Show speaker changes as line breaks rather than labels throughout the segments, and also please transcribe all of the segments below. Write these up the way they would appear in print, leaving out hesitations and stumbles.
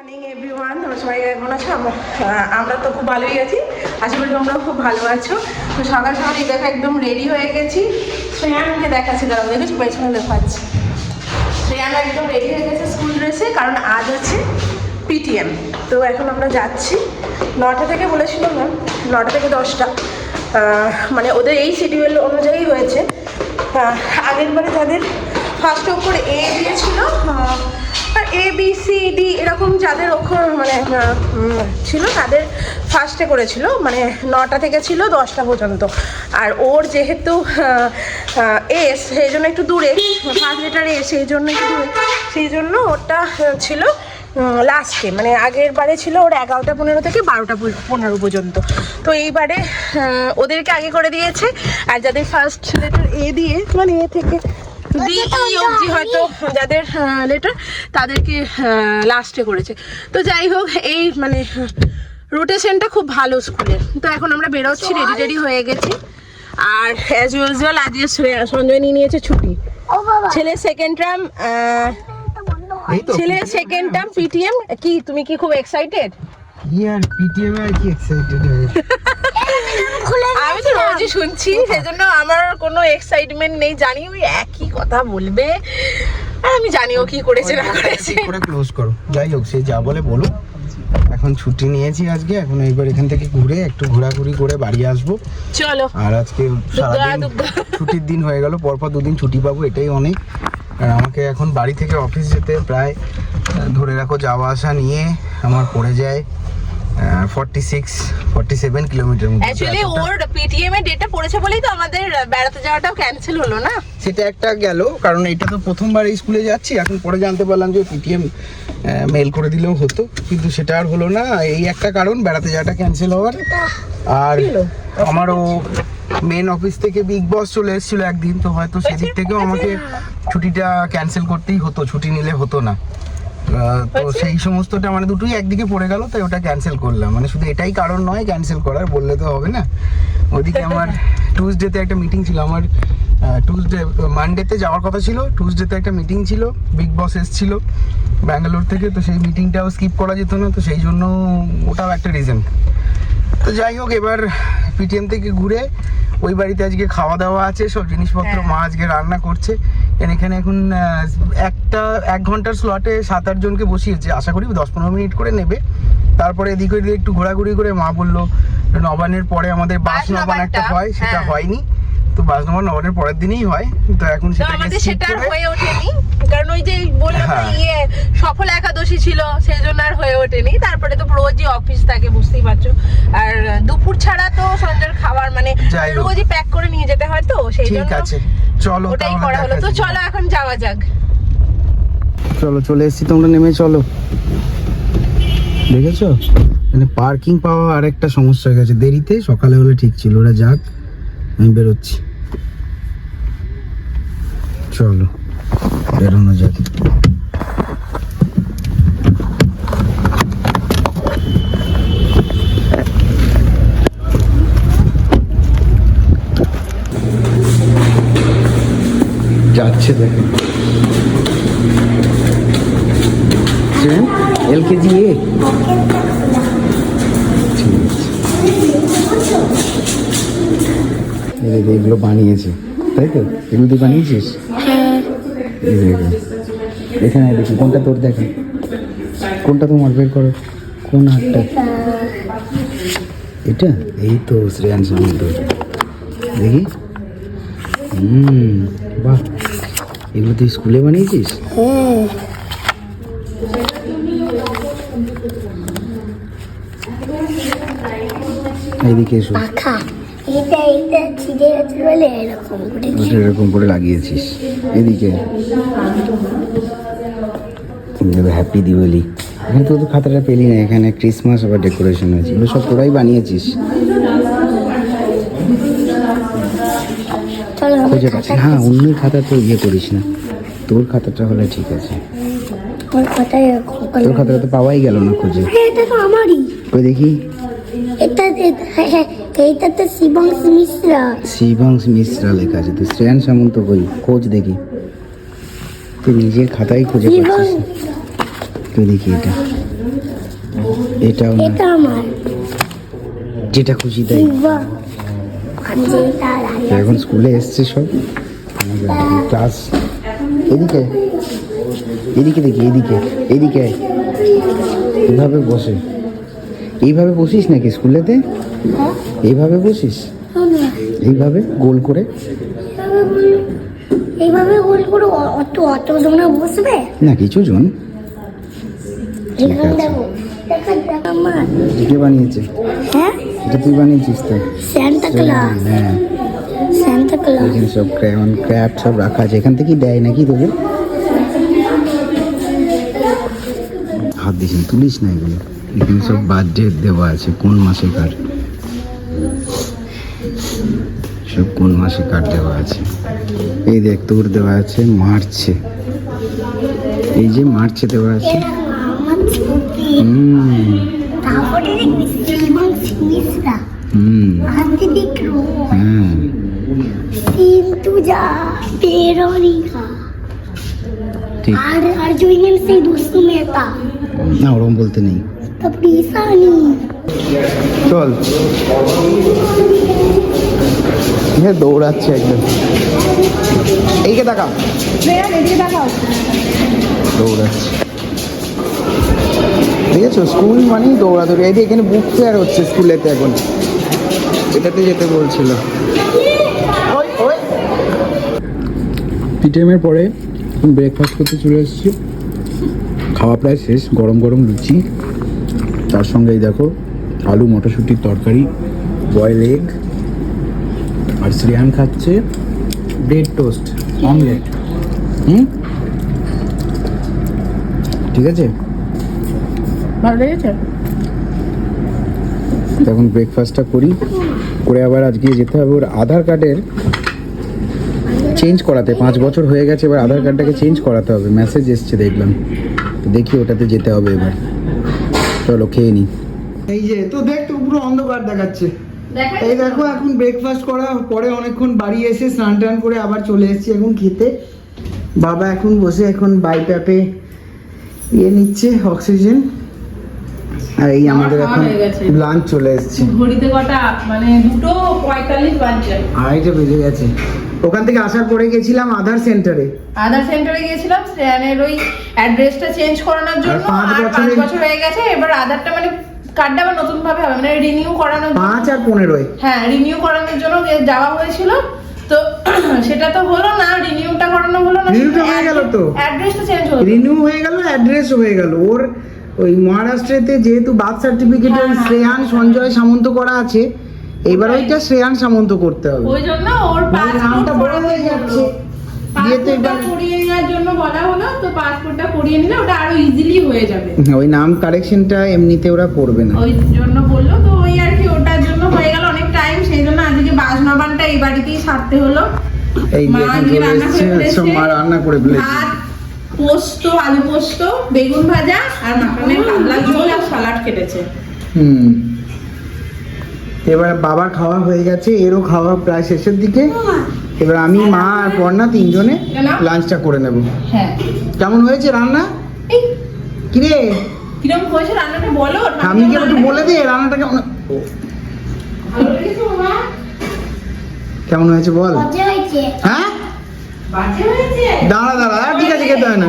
Morning everyone, তোমরা সবাই কেমন আছো? আমরা তো খুব ভালোই আছি, আশা করি তোমরাও খুব ভালো আছো। তো সকাল সকাল দেখো একদম রেডি হয়ে গেছি। শ্রেয়ানকে দেখাচ্ছি, দাঁড়াও দেখেছি পেছনে দেখাচ্ছি। শ্রেয়ান একদম রেডি হয়ে গেছে স্কুল ড্রেসে, কারণ আজ আছে পিটিএম। তো এখন আমরা যাচ্ছি। 9টা থেকে বলেছিল ম্যাম, 9টা থেকে 10টা, মানে ওদের এই শিডিউল অনুযায়ী হয়েছে। আগের বারে যাদের ফার্স্ট অক্ষর এ দিয়েছিল, ABCD এরকম যাদের অক্ষর মানে ছিল তাদের ফার্স্টে করেছিল, মানে 9টা থেকে ছিল 10টা পর্যন্ত। আর ওর যেহেতু এস, সেই জন্য একটু দূরে, ফার্স্ট লেটার এস, সেই জন্য একটু দূরে, সেই জন্য ওটা ছিল লাস্টে। মানে আগের বারে ছিল ওর 11টা 15 থেকে 12টা 15 পর্যন্ত। তো এইবারে ওদেরকে আগে করে দিয়েছে। আর যাদের ফার্স্ট লেটার এ দিয়ে, মানে এ থেকে ডি অবধি হয়তো যাদের লেটার, তাদেরকে লাস্টে করেছে। তো যাই হোক, এই মানে রোটেশনটা খুব ভালো স্কুলের। তো এখন আমরা বেরোচ্ছি, রেডি হয়ে গেছি। আর অ্যাজ ইউজুয়াল আজকে সঞ্জয় নিয়েছে ছুটি। ছেলে সেকেন্ড টার্ম, পিটিএম। কি তুমি কি খুব এক্সাইটেড? আমি তো রোজই শুনছি, সেজন্য আমার কোনো এক্সাইটমেন্ট নেই। জানি ওই একই কথা বলবে, আর আমি জানি ও কি করেছে না করেছে।
ক্লোজ করো। যাই হোক, সে যা বলে বলো। এখন ছুটি নিয়েছি আজকে, এখন এইবার এখান থেকে ঘুরে একটু ঘোরাঘুরি করে বাড়ি আসবো।
চলো।
আর আজকে সারাদিন ছুটির দিন হয়ে গেল, পরপর দুদিন ছুটি পাবো, এটাই অনেক। আর আমাকে এখন বাড়ি থেকে অফিস যেতে প্রায় ধরে রাখো যাওয়া আসা নিয়ে আমার পড়ে যায় 47 কিলোমিটার মতো।
অ্যাকচুয়ালি ওর পিটিএম এর ডেটটা পড়েছে বলেই তো আমাদের বেড়াতে যাওয়াটাও ক্যান্সেল হলো না।
সেটা একটা গেল, কারণ এটা তো প্রথমবার এই স্কুলে যাচ্ছি। এখন পরে জানতে পারলাম যে পিটিএম মেল করে দিলেও হতো, কিন্তু সেটা আর হলো না। এই একটা কারণ বেড়াতে যাওয়াটা ক্যান্সেল হওয়ার। আর আমারও মেন অফিস থেকে বিগ বস চলে এসেছিল একদিন, তো হয়তো সেদিক থেকেও আমাকে ছুটিটা ক্যান্সেল করতেই হতো, ছুটি নিলে হতো না। তো সেই সমস্তটা মানে দুটোই একদিকে পড়ে গেল, তাই ওটা ক্যান্সেল করলাম। মানে শুধু এটাই কারণ নয় ক্যান্সেল করার, বললে তো হবে না। ওদিকে আমার টিউসডেতে একটা মিটিং ছিল, আমার মানডেতে যাওয়ার কথা ছিল, টিউসডেতে একটা মিটিং ছিল, বিগ বস এসেছিল ব্যাঙ্গালোর থেকে। তো সেই মিটিংটাও স্কিপ করা যেত না, তো সেই জন্য ওটাও একটা রিজন। তো যাই হোক, এবার পিটিএম থেকে ঘুরে ওই বাড়িতে আজকে খাওয়া দাওয়া আছে, সব জিনিসপত্র মা আজকে রান্না করছে। এখানে এখন 1 ঘন্টার স্লটে 7-8 জনকে বসিয়েছে, আশা করি 10-15 মিনিট করে নেবে। তারপরে এদিক ওদিক একটু ঘোরাঘুরি করে মা বললো নবান্নের পরে আমাদের বাস নবান একটা হয়, সেটা হয়নি। তো বাস নবানের পরের দিনেই হয়। তো এখন
সেটা হয়ে ওঠেনি, কারণ ওই যে বললাম সফল একাদশী ছিল, সেই জন্য আর হয়ে ওঠেনি। তারপরে তো রোজই অফিস থাকে, বুঝতেই পারছো। আর দুপুর ছাড়া তো সন্ধ্যার খাবার মানে রোজই প্যাক করে নিয়ে যেতে হয়, তো সেই জন্য
চলো
ওটাই করা হলো। তো চলো এখন যাওয়া যাক।
চলো, চলে এসেছি, তোমরা নেমে চলো। দেখেছো মানে পার্কিং পাওয়া আর একটা সমস্যা হয়ে গেছে দেরিতে। সকালে হলে ঠিক ছিল। ওরা যাক, আমি বেরোচ্ছি। চলো বেরোনো যাক। যাচ্ছে দেখো, LKG এ। এগুলো বানিয়েছে, তাই তো? এগুলো তুই বানিয়েছিস? এখানে দেখি কোনটা তোর, দেখো কোনটা তোমার, বের করো কোন হাতটা। এটা এই তো শ্রেয়ান সামন্ত, দেখি। বাহ, এগুলো তুই স্কুলে বানিয়েছিস? এইদিকে এসো। এরকম করে লাগিয়েছিস এদিকে। হ্যাপি দিওয়ালি। এখানে তো খাতাটা পেলি না, এখানে ক্রিসমাস আবার ডেকোরেশন হয়েছে। এগুলো সব তোরাই বানিয়েছিস? খুঁজে পাচ্ছি না। হ্যাঁ, অন্য খাতা তো ইয়ে করিস না, তোর খাতাটা হলে ঠিক আছে। তোর খাতাটা তো পাওয়াই গেল না খুঁজে। কই দেখি।
এইটাতে শিবাংশ মিশ্রা
লেখা আছে, তো শ্রেয়ান সামন্ত কই, খোঁজ দেখি। তুই নিজের খাতায় খুঁজে পাচ্ছিস? তুই দেখি এটা এটাও না,
এটা আমার
যেটা খুশি তাই।
শিবা যেটা
তো এখন স্কুলে এসছে সব ক্লাস। এদিকে এদিকে দেখি, এদিকে এদিকে আয়। এইভাবে বসে, এইভাবে বসিস নাকি স্কুলেতে? এইভাবে বসিস, এইভাবে গোল করে?
এইভাবে গোল করে অত জনে বসবে
না কিছু জন। ঠিক
এখানে
আছে।
দেখো দেখ আমার
কে বানিয়েছে?
হ্যাঁ
এটা তুই বানিয়েছিস তো?
সান্তা ক্লজ
হ্যাঁ,
সান্তা ক্লজ
এখানে সব ক্রেয়ন ক্র্যাফট সব রাখা আছে। এখান থেকেই দেয় নাকি তোকে? হাত দিস না, তুলিস না এগুলো। এখানে সব বার্থডে দেওয়া আছে, কোন মাসে কার, সব কোন মাসে কার দেওয়া আছে। এই দেখ তোর দেওয়া আছে মার্চে, এই যে মার্চে দেওয়া আছে।
আমার ছবি
হুম
তারপরে দেখবি শিবং মিশ্রা
হুম
হাতে দেখো
হ্যাঁ।
কিন্তু যা বেরোনিকা
ঠিক
আর জুইনেন সেই দুষ্টু মেয়েটা
না, ওরকম বলতে নেই।
তারপরে ঈশানি
চল, দৌড়াচ্ছে একদম। এইকে দেখা, দৌড়াচ্ছে। ঠিক আছে, স্কুল মানেই দৌড়াদৌড়ি। এই যে এখানে বুক ফেয়ার হচ্ছে স্কুলেতে এখন, এটাতে যেতে বলছিল। পিটিএমের পরে ব্রেকফাস্ট করতে চলে এসেছি। খাওয়া প্রায় শেষ। গরম গরম লুচি, তার সঙ্গে এই দেখো আলু মটরশুঁটির তরকারি, বয়েল এগ, আর শ্রেয়ান খাচ্ছে ব্রেড টোস্ট অমলেট। ঠিক আছে,
ভালো লেগেছে।
তো এখন ব্রেকফাস্টটা করি, করে আবার আজকে যেতে হবে ওর আধার কার্ডের চেঞ্জ করাতে। 5 বছর হয়ে গেছে, এবার আধার কার্ডটাকে চেঞ্জ করাতে হবে। মেসেজ এসছে দেখলাম, তো দেখি ওটাতে যেতে হবে এবার। চলো খেয়ে নি। এই যে তো দেখ, তো পুরো অন্ধকার দেখাচ্ছে। এই দেখো এখন ব্রেকফাস্ট করার পরে অনেকক্ষণ বাড়ি এসে স্নান টান করে আবার চলে এসেছি এখন খেতে। বাবা এখন বসে এখন বাইপ্যাপে নিচ্ছে অক্সিজেন। আর এই আমাদের এখন লাঞ্চ চলে এসেছে।
ঘড়িতে কটা মানে 2:45 বাজছে।
2:30 বেজে গেছে। ওখান থেকে আসার পরে গেছিলাম আধার সেন্টারে।
আধার সেন্টারে গিয়েছিলাম শ্রেয়ানের ওই অ্যাড্রেসটা চেঞ্জ করানোর জন্য।
আর 5
আর 5 বছর হয়ে গেছে, এবার আধারটা মানে কার্ডটা আবার নতুন ভাবে হবে, মানে রিনিউ করানোর জন্য।
5 আর 15
হ্যাঁ, রিনিউ করানোর জন্য যাওয়া হয়েছিল, তো সেটা তো হলো না, রিনিউটা করানো হলো না।
রিনিউটা হয়ে গেল তো,
অ্যাড্রেসটা চেঞ্জ হলো।
রিনিউ হয়ে গেল, অ্যাড্রেস হয়ে গেল। ওর ওই মহারাষ্ট্রেতে যেহেতু বার্থ সার্টিফিকেটে শ্রেয়ান সঞ্জয় সামন্ত করা আছে, এবার ওইটা শ্রেয়ান সামন্ত করতে হবে।
ওই জন্য ওর
নামটা বড় হয়ে যাচ্ছে। বিয়েতে
পাসপোর্টটা
এবার
করিয়ে নেওয়ার জন্য বলা হলো, তো পাসপোর্টটা করিয়ে নিলে ওটা আরো ইজিলি হয়ে যাবে।
ওই নাম কারেকশনটা এমনিতে ওরা করবে না।
ওই জন্য বললো, তো ওই আর কি, ওটার জন্য হয়ে গেল অনেক টাইম। সেই জন্য আজকে বাজনবানটা এই বাড়িতেই সারতে হলো।
এই যে এখন চলে এসেছে, সব মা রান্না করে ফেলেছে।
ভাত, পোস্ত, আলু পোস্ত, বেগুন ভাজা আর মাটনের পাতলা ঝোল আর সালাড কেটেছে।
এবার বাবার খাওয়া হয়ে গেছে, এরও খাওয়া প্রায় শেষের দিকে। এবার আমি, মা আর পর্ণা 3 জনে লাঞ্চটা করে নেব।
হ্যাঁ,
কেমন হয়েছে রান্না?
এই
কিরে
কিরকম হয়েছে রান্নাটা বলো।
আমি কি একটু বলে দে রান্নাটা কেমন?
ভালো লেগেছে বাবা?
কেমন হয়েছে বল।
মজা হয়েছে
হ্যাঁ,
বাজে হয়েছে?
দাঁড়া দাঁড়া, ঠিক আছে, খেতে হয় না,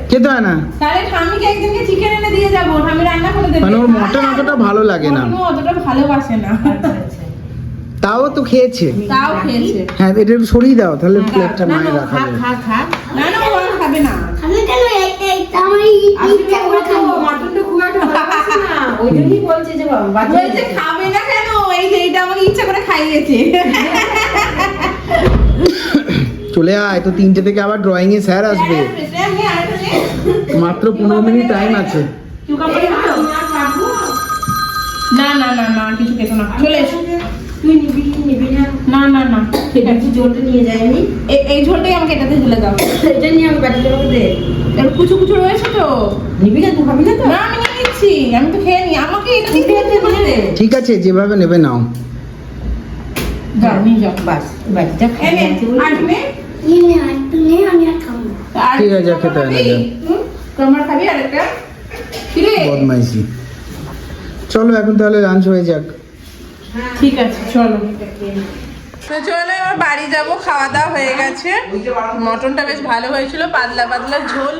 খেতে হয় না।
তাহলে ঠামিকে একদিনকে চিকেন এনে দিয়ে যাবো, ঠামি রান্না করে দেবে।
মানে ওর মটন অতটা ভালো লাগে না,
ও অতটা ভালোবাসে না।
তাও তো খেয়েছে।
তাও খেয়েছে।
হ্যাঁ, এটা একটু সরিয়ে দাও, তাহলে প্লেটটা
না,
মায়ের
না,
রাখা যাবে।
খা। না, ও আর খাবে না।
আমি কেন আমার ইচ্ছা করে খাবো
মাটনটা খুব একটা ভালোবাসে না, ওই জন্যই বলছে যে বাবা বাজে বলছে খাবে না কেন, এই যে এটা আমাকে ইচ্ছা করে খাইয়েছে।
চলে আয়, তো 3টে থেকে আবার ড্রয়িং এ স্যার আসবে। মাত্র 15 মিনিট টাইম আছে।
না না না না, আর কিছু খেতো না, চলে এসো। তুই নিবি না? না না, ঠিক আছে, ঝোলটা নিয়ে যাইনি। এই ঝোলটাই আমাকে এটাতে ঢেলে দাও। এটা নিয়ে আমি বাড়িতে লোক দে। এর কুচু কুচু রয়েছে তো। নিবি না? তুই খাবি না তো? না, আমি নিয়ে নিচ্ছি, আমি তো খেয়ে নি। আমাকে এটা দিয়ে দে।
ঠিক আছে, যেভাবে নেবে নাও।
যাও, নিয়ে যাও, বাস বাড়িটা খেয়ে আসবে।
আমি আর খাবো
ঠিক আছে, খেতে হয় না, যাও।
তোমার খাবি আরেকটা? কিরে
বদমাইশি। চলো এখন তাহলে লাঞ্চ হয়ে যাক।
ঠিক আছে চলো। তো চলো এবার বাড়ি যাবো, খাওয়া দাওয়া হয়ে গেছে। মটনটা বেশ ভালো হয়েছিল, পাতলা পাতলা ঝোল,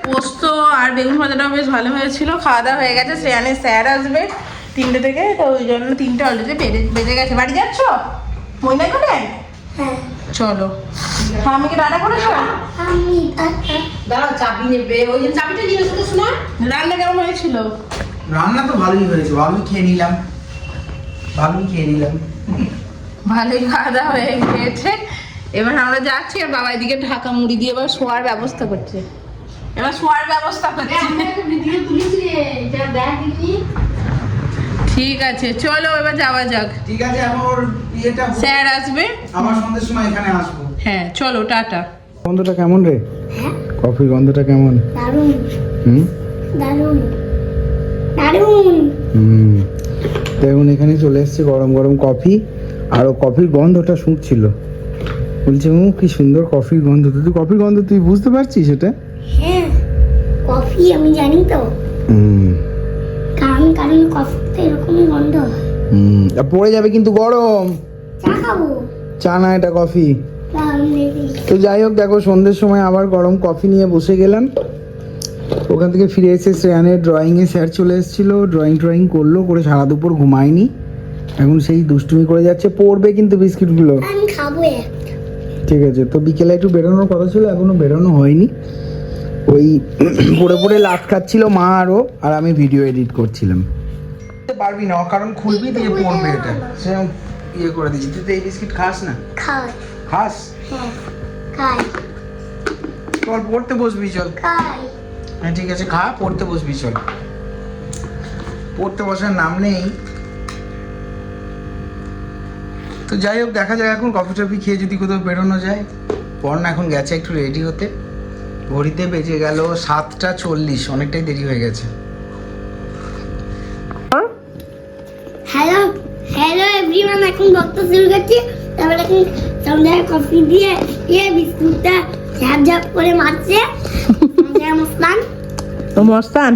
পোস্ত আর বেগুন ভাজাটাও বেশ ভালো হয়েছিল। খাওয়া দাওয়া হয়ে গেছে। শ্রেয়ানের স্যার আসবে 3টে থেকে, তো ওই জন্য 3টে অলরেডি বেজে গেছে। বাড়ি যাচ্ছ ময়না করে?
হ্যাঁ
চলো। হ্যাঁ আমি কি রান্না করেছো?
আমি
দাঁড়াও, চাবি নেবে, ওই জন্য চাবিটা নিয়ে এসো তো শোনা।
রান্না কেমন হয়েছিল?
রান্না তো ভালোই হয়েছে, ভালোই খেয়ে নিলাম।
ভালোই খাওয়া দাওয়া হয়ে গিয়েছে। এবার আমরা যাচ্ছি, আর বাবা এদিকে ঢাকা মুড়ি দিয়ে এবার শোয়ার ব্যবস্থা করছে।
ভিডিও তুলেছি রে, যা দেখ দেখি।
ঠিক আছে চলো এবার যাওয়া যাক।
ঠিক আছে, আমার ইয়েটা
স্যার আসবে।
আমার সন্ধ্যের সময় এখানে আসবো।
হ্যাঁ চলো টাটা।
গন্ধটা কেমন রে? কফির গন্ধটা কেমন?
দারুণ
হুম
দারুণ দারুণ।
হুম। দেখুন এখানে চলে এসেছে গরম গরম কফি, আর কফির গন্ধটা শুঁকছিল, বলছে কি সুন্দর কফির গন্ধ। তুই কফির গন্ধ তুই বুঝতে পারছিস এটা?
হ্যাঁ কফি আমি জানি তো,
হুম
কারণ কফিতে এরকমই গন্ধ হয়।
হুম। আর পড়ে যাবে কিন্তু গরম।
চা খাবো?
চা না, এটা কফি।
তাহলে
তো যাই হোক, দেখো সন্ধ্যের সময় আবার গরম কফি নিয়ে বসে গেলাম। ওখান থেকে ফিরে এসে শ্রেয়ানের ড্রয়িংয়ে স্যার চলে এসেছিল, ড্রয়িং করলো, করে সারা দুপুর ঘুমায়নি, এখন সেই দুষ্টুমি করে যাচ্ছে। পড়বে কিন্তু বিস্কিটগুলো।
আমি খাবো এক।
ঠিক আছে, তো বিকেলে একটু বেরোনোর কথা ছিল, এখনো বেরোনো হয়নি। ওই পড়ে পড়ে লাট খাচ্ছিল মা আরও, আর আমি ভিডিও এডিট করছিলাম। পারবি না, কারণ খুলবি দিয়ে পড়বে এটা, সেরকম ইয়ে করে দিচ্ছি। তুই তো এই বিস্কিট খাস না?
খাই।
খাস?
হ্যাঁ খাই
চল পড়তে বসবি, চল।
খাই।
হ্যাঁ ঠিক আছে, খা, পড়তে বসবি, চল। পড়তে বসার নাম নেই। তো যাই হোক, দেখা যাক এখন কফি টফি খেয়ে যদি কোথাও বেরোনো যায়। পড়না এখন গেছে একটু রেডি হতে, ঘড়িতে বেজে গেল 7:40, অনেকটাই দেরি হয়ে গেছে।
হ্যালো হ্যালো এভরিওয়ান, এখন বক্তা শুরু করছি। তারপরে এখন সন্ধ্যায় কফি দিয়ে বিস্কুটটা ঝাপ করে মারছে মুসকান।
তো মস্তান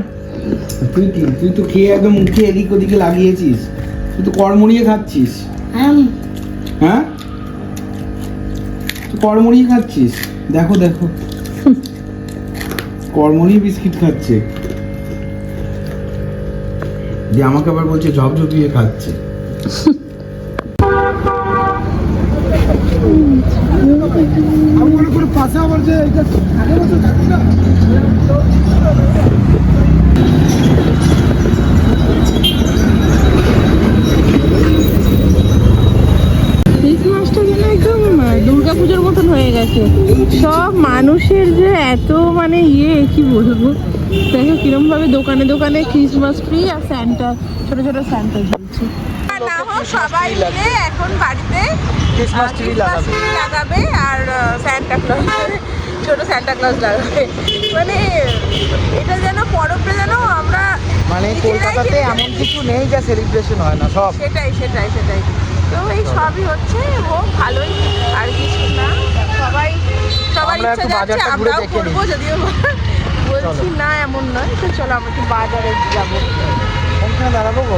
তুই তো খেয়ে একদম মুখে এদিক ওদিকে লাগিয়েছিস, তুই তো কড়মড়িয়ে খাচ্ছিস। হ্যাঁ তুই কড়মড়িয়ে খাচ্ছিস, দেখো কড়মড়িয়ে বিস্কিট খাচ্ছে, যে আমাকে আবার বলছে ঝপঝপিয়ে খাচ্ছে। পাশে আবার যে
ক্রিসমাসটা যেন একদম দুর্গাপুজোর মতন হয়ে গেছে। সব মানুষের যে এত মানে কি বলবো, দেখো কিরম ভাবে দোকানে দোকানে ক্রিসমাস ট্রি আর স্যান্টা, ছোট ছোট স্যান্টা ঝুলছে। না হোক সবাই মিলে এখন বাড়িতে
ক্রিসমাস ট্রি
লাগাবে, আর স্যান্টা ক্লজ, ছোট স্যান্টা ক্লজ লাগাবে। মানে এটা যেন পরবটা যেন আমরা
মানে কলকাতাতে এমন কিছু নেই যা সেলিব্রেশন হয় না, সব
সেটাই। তো এই সবই হচ্ছে, ও ভালোই, আর কিছু না। সবাই
আমরা
ইচ্ছা
একটু
যাচ্ছে,
বাজারটা ঘুরে
আমরাও
দেখে
করবো,
নিই।
যদিও বলছি না এমন নয়। তো চলো আমরা একটু বাজারে যাবো।
ওখানে দাঁড়াবো গো।